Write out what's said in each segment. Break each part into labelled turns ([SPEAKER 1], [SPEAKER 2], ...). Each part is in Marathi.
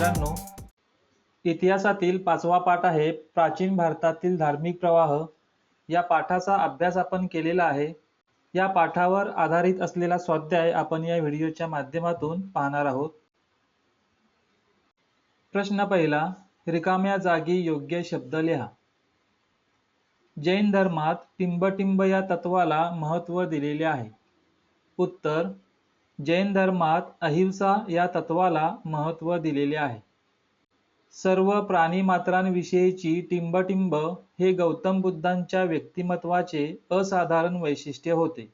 [SPEAKER 1] मित्रांनो, इतिहासातील 5वा पाठ आहे प्राचीन भारतातील धार्मिक प्रवाह. या पाठाचा अभ्यास आपण केलेला आहे. या पाठावर आधारित असलेला स्वाध्याय आपण या व्हिडिओच्या माध्यमातून पाहणार आहोत. प्रश्न पहिला, रिकाम्या जागी योग्य शब्द लिहा. जैन धर्मात टिंबटिंब या तत्वाला महत्त्व दिलेले आहे. उत्तर, जैन धर्मात अहिंसा या तत्वाला महत्त्व दिलेले आहे. सर्व प्राणीमात्रांविषयीची टिंबटिंब हे गौतम बुद्धांच्या व्यक्तिमत्वाचे असाधारण वैशिष्ट्य होते.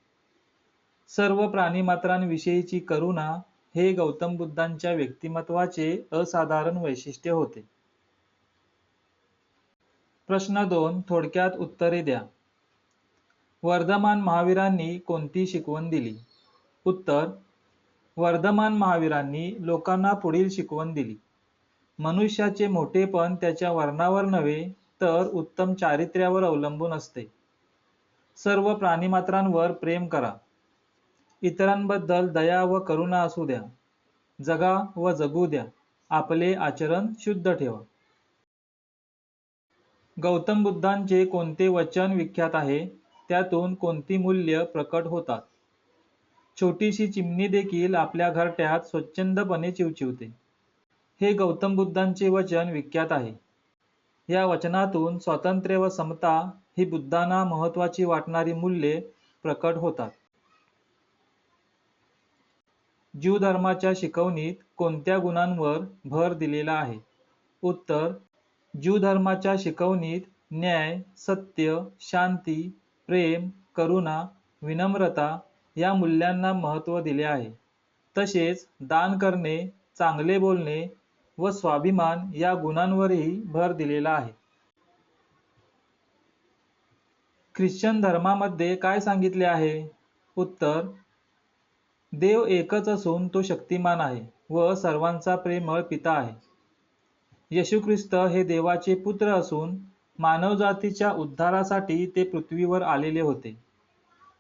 [SPEAKER 1] सर्व प्राणीमात्रांविषयीची करुणा हे गौतम बुद्धांच्या व्यक्तिमत्वाचे असाधारण वैशिष्ट्य होते. प्रश्न 2, थोडक्यात उत्तरे द्या. वर्धमान महावीरांनी कोणती शिकवण दिली? उत्तर, वर्धमान महावीरांनी लोकांना पुढील शिकवण दिली. मनुष्याचे मोठेपण त्याच्या वर्णावर नव्हे तर उत्तम चारित्र्यावर अवलंबून असते. सर्व प्राणीमात्रांवर प्रेम करा. इतरांबद्दल दया व करुणा असू द्या. जगा व जगू द्या. आपले आचरण शुद्ध ठेवा. गौतम बुद्धांचे कोणते वचन विख्यात आहे? त्यातून कोणती मूल्य प्रकट होतात? छोटीशी चिमणी देखील आपल्या घरट्यात स्वच्छंदपणे चिवचिवते. हे गौतम बुद्धांचे वचन विख्यात आहे. या वचनातून स्वातंत्र्य व समता ही बुद्धांना महत्त्वाची वाटणारी मूल्ये प्रकट होतात. ज्यू धर्माच्या शिकवणीत कोणत्या गुणांवर भर दिलेला आहे? उत्तर, ज्यू धर्माच्या शिकवणीत न्याय, सत्य, शांती, प्रेम, करुणा, विनम्रता या मूल्यांना महत्त्व दिले आहे. तसेच दान करणे, चांगले बोलणे व स्वाभिमान या गुणांवरही भर दिलेला आहे. ख्रिश्चन धर्मामध्ये काय सांगितले आहे? उत्तर, देव एकच असून तो शक्तिमान आहे व सर्वांचा प्रेमळ पिता आहे. येशू ख्रिस्त हे देवाचे पुत्र असून मानवजातीच्या उद्धारासाठी ते पृथ्वीवर आलेले होते.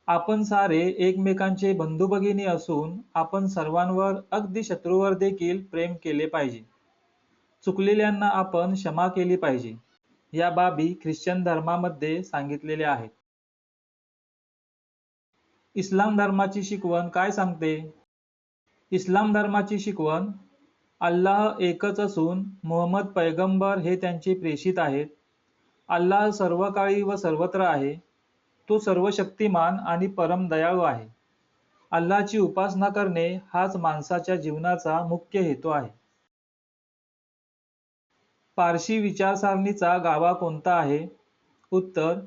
[SPEAKER 1] आपण सारे एकमेकांचे बंधू भगिनी असून आपण सर्वांवर अगदी शत्रूवर देखील प्रेम केले पाहिजे. चुकलेल्यांना आपण क्षमा केली पाहिजे. या बाबी ख्रिश्चन धर्मामध्ये सांगितलेल्या आहेत. इस्लाम धर्माची शिकवण काय सांगते? इस्लाम धर्माची शिकवण, अल्लाह एकच असून मुहम्मद पैगंबर हे त्यांचे प्रेषित आहेत. अल्लाह सर्व काळी व सर्वत्र आहे. तो सर्वशक्तिमान आणि परम दयाळू आहे. अल्लाहची उपासना करणे हाच माणसाच्या जीवनाचा मुख्य हेतू आहे. पारशी विचारसरणीचा गाभा कोणता आहे? उत्तर,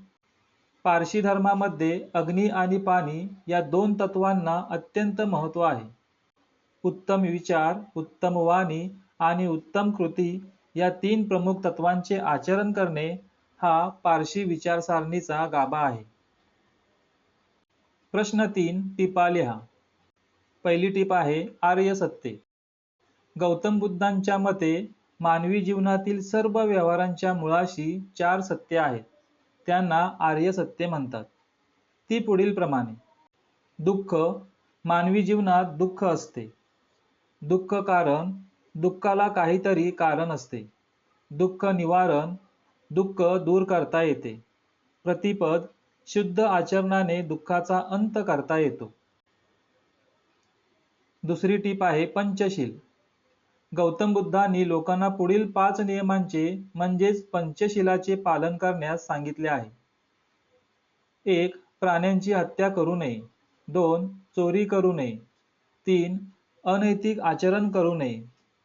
[SPEAKER 1] पारशी धर्मामध्ये अग्नी आणि पाणी या दोन तत्वांना अत्यंत महत्त्व आहे. उत्तम विचार, उत्तम वाणी आणि उत्तम कृती या 3 प्रमुख तत्वांचे आचरण करणे हा पारशी विचारसरणीचा गाभा आहे. प्रश्न 3, टिपा लिहा. पहिली टीप आहे आर्य सत्य. गौतम बुद्धांच्या मते मानवी जीवनातील सर्व व्यवहारांच्या मुळाशी 4 सत्य आहेत. त्यांना आर्य सत्य म्हणतात. ती पुढील प्रमाणे: दुःख, मानवी जीवनात दुःख असते. दुःख कारण, दुःखाला काहीतरी कारण असते. दुःख निवारण, दुःख दूर करता येते. प्रतिपद, शुद्ध आचरणाने दुःखाचा अंत करता येतो. दुसरी टीप आहे पंचशील. गौतम बुद्धांनी लोकांना पुढील 5 नियमांचे म्हणजेच पंचशीलाचे पालन करण्यास सांगितले आहे. 1. प्राण्यांची हत्या करू नये. 2. चोरी करू नये. 3. अनैतिक आचरण करू नये.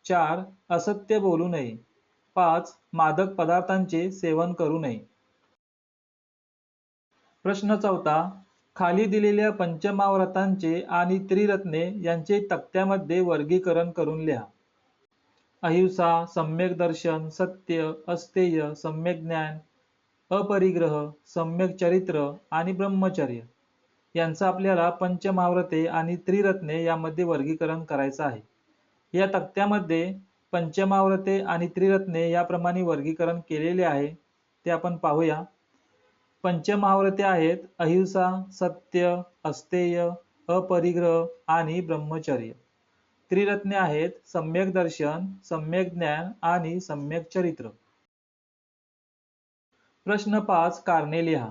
[SPEAKER 1] 4. असत्य बोलू नये. 5. मादक पदार्थांचे सेवन करू नये. प्रश्न 4, खाली दिलेल्या पंचमहाव्रतांचे आणि त्रिरत्ने यांचे तक्त्यामध्ये वर्गीकरण करून लिहा. अहिंसा, सम्यक दर्शन, सत्य, अस्तेय, सम्यक ज्ञान, अपरिग्रह, सम्यक चरित्र आणि ब्रह्मचर्य यांचं आपल्याला पंचमहाव्रते आणि त्रिरत्ने यामध्ये वर्गीकरण करायचं आहे. या तक्त्यामध्ये पंचमहाव्रते आणि त्रिरत्ने याप्रमाणे वर्गीकरण केलेले आहे. ते आपण पाहूया. पंचमहाव्रते आहेत अहिंसा, सत्य, अस्तेय, अपरिग्रह आणि ब्रह्मचर्य. त्रिरत्ने आहेत सम्यक दर्शन, सम्यक ज्ञान आणि सम्यक चरित्र. प्रश्न 5 कारणे लिहा.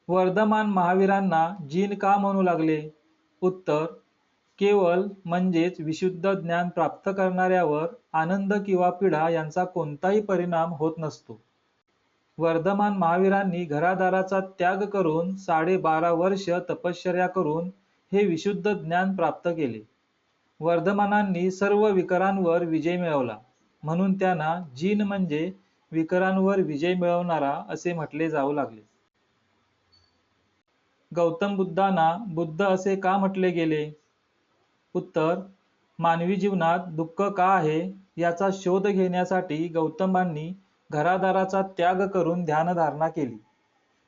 [SPEAKER 1] वर्धमान महावीरांना जीन का म्हणू लागले? उत्तर, केवळ म्हणजेच विशुद्ध ज्ञान प्राप्त करणाऱ्यावर आनंद किंवा पीडा यांचा कोणताही परिणाम होत नसतो. वर्धमान महावीरांनी घरादाराचा त्याग करून 12.5 वर्ष तपश्चर्या करून हे विशुद्ध ज्ञान प्राप्त केले. वर्धमानांनी सर्व विकारांवर विजय मिळवला, म्हणून त्यांना जीन म्हणजे विकारांवर विजय मिळवणारा असे म्हटले जाऊ लागले. गौतम बुद्धांना बुद्ध असे का म्हटले गेले? उत्तर, मानवी जीवनात दुःख का आहे याचा शोध घेण्यासाठी गौतमांनी घरादाराचा त्याग करून ध्यानधारणा केली.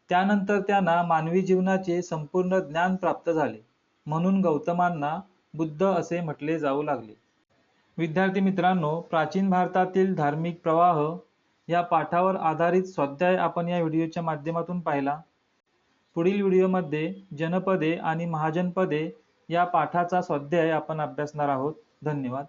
[SPEAKER 1] त्यानंतर त्यांना मानवी जीवनाचे संपूर्ण ज्ञान प्राप्त झाले, म्हणून गौतमांना बुद्ध असे म्हटले जाऊ लागले. विद्यार्थी मित्रांनो, प्राचीन भारतातील धार्मिक प्रवाह या पाठावर आधारित स्वाध्याय आपण या व्हिडिओच्या माध्यमातून पाहिला. पुढील व्हिडिओमध्ये जनपदे आणि महाजनपदे या पाठाचा स्वाध्याय आपण अभ्यासणार आहोत. धन्यवाद.